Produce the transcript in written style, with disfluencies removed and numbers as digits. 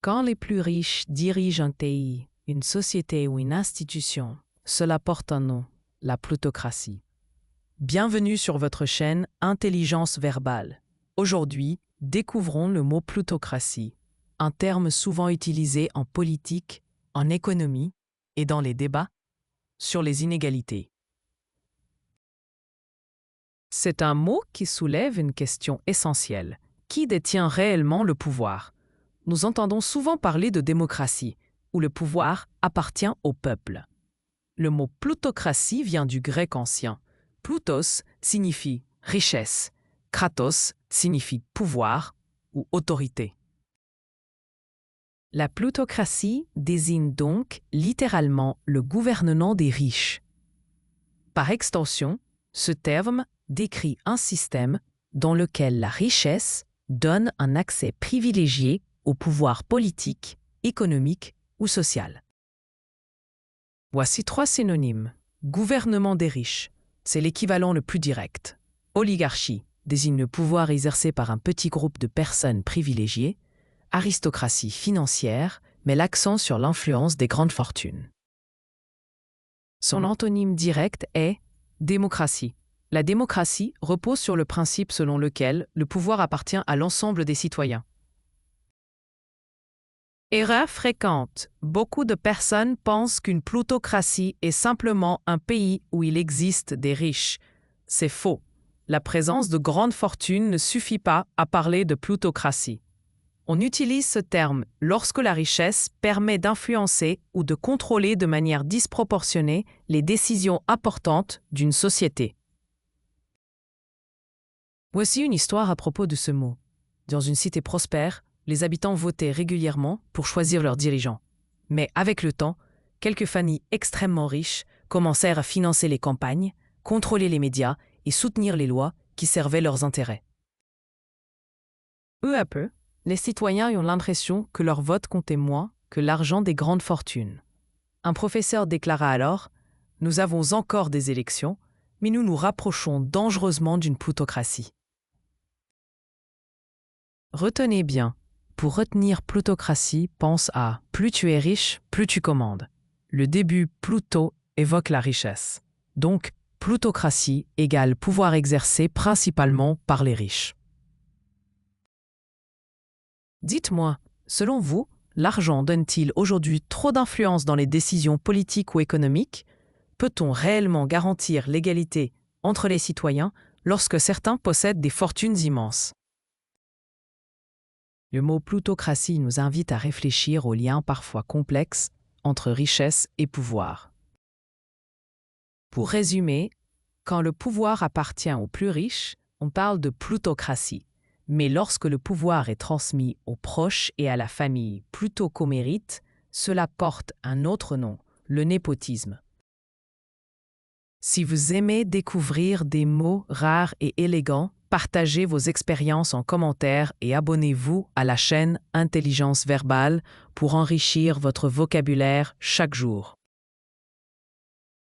Quand les plus riches dirigent un pays, une société ou une institution, cela porte un nom, la plutocratie. Bienvenue sur votre chaîne Intelligence verbale. Aujourd'hui, découvrons le mot plutocratie, un terme souvent utilisé en politique, en économie et dans les débats sur les inégalités. C'est un mot qui soulève une question essentielle. Qui détient réellement le pouvoir? Nous entendons souvent parler de démocratie, où le pouvoir appartient au peuple. Le mot plutocratie vient du grec ancien. Plutos signifie richesse, kratos signifie pouvoir ou autorité. La plutocratie désigne donc littéralement le gouvernement des riches. Par extension, ce terme décrit un système dans lequel la richesse donne un accès privilégié au pouvoir politique, économique ou social. Voici 3 synonymes. Gouvernement des riches, c'est l'équivalent le plus direct. Oligarchie désigne le pouvoir exercé par un petit groupe de personnes privilégiées. Aristocratie financière met l'accent sur l'influence des grandes fortunes. Son antonyme direct est démocratie. La démocratie repose sur le principe selon lequel le pouvoir appartient à l'ensemble des citoyens. Erreur fréquente. Beaucoup de personnes pensent qu'une plutocratie est simplement un pays où il existe des riches. C'est faux. La présence de grandes fortunes ne suffit pas à parler de plutocratie. On utilise ce terme lorsque la richesse permet d'influencer ou de contrôler de manière disproportionnée les décisions importantes d'une société. Voici une histoire à propos de ce mot. Dans une cité prospère, les habitants votaient régulièrement pour choisir leurs dirigeants. Mais avec le temps, quelques familles extrêmement riches commencèrent à financer les campagnes, contrôler les médias et soutenir les lois qui servaient leurs intérêts. Peu à peu, les citoyens ont l'impression que leur vote comptait moins que l'argent des grandes fortunes. Un professeur déclara alors « Nous avons encore des élections, mais nous nous rapprochons dangereusement d'une plutocratie. » Retenez bien, pour retenir plutocratie, pense à « plus tu es riche, plus tu commandes ». Le début « pluto » évoque la richesse. Donc, plutocratie égale pouvoir exercé principalement par les riches. Dites-moi, selon vous, l'argent donne-t-il aujourd'hui trop d'influence dans les décisions politiques ou économiques? Peut-on réellement garantir l'égalité entre les citoyens lorsque certains possèdent des fortunes immenses? Le mot plutocratie nous invite à réfléchir aux liens parfois complexes entre richesse et pouvoir. Pour résumer, quand le pouvoir appartient aux plus riches, on parle de plutocratie. Mais lorsque le pouvoir est transmis aux proches et à la famille plutôt qu'au mérite, cela porte un autre nom, le népotisme. Si vous aimez découvrir des mots rares et élégants, partagez vos expériences en commentaire et abonnez-vous à la chaîne Intelligence verbale pour enrichir votre vocabulaire chaque jour.